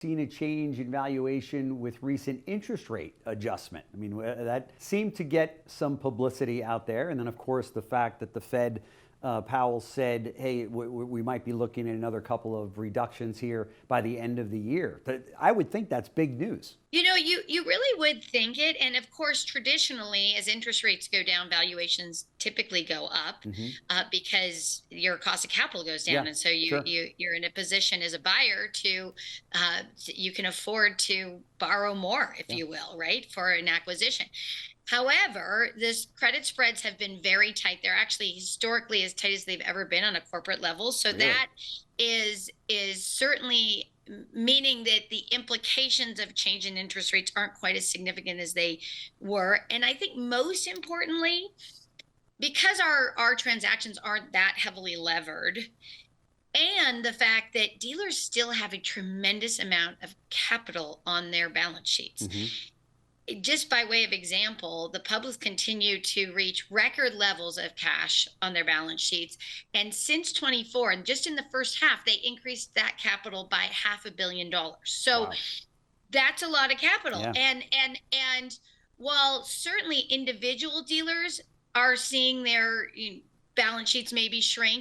seen a change in valuation with recent interest rate adjustment. I mean, that seemed to get some publicity out there. And then, of course, the fact that the Fed, Powell said, hey, we might be looking at another couple of reductions here by the end of the year. I would think that's big news. You really would think it. And of course, traditionally, as interest rates go down, valuations typically go up Hmm. because your cost of capital goes down. Yeah, And so sure. you're in a position as a buyer you can afford to borrow more, if Yeah. you will, right, for an acquisition. However, this credit spreads have been very tight. They're actually historically as tight as they've ever been on a corporate level. So Really? that is certainly meaning that the implications of change in interest rates aren't quite as significant as they were. And I think most importantly, because our transactions aren't that heavily levered, and the fact that dealers still have a tremendous amount of capital on their balance sheets. Hmm. Just by way of example, the publics continue to reach record levels of cash on their balance sheets. And since 24, and just in the first half, they increased that capital by $500 million. So Wow. that's a lot of capital. Yeah. And while certainly individual dealers are seeing their balance sheets maybe shrink,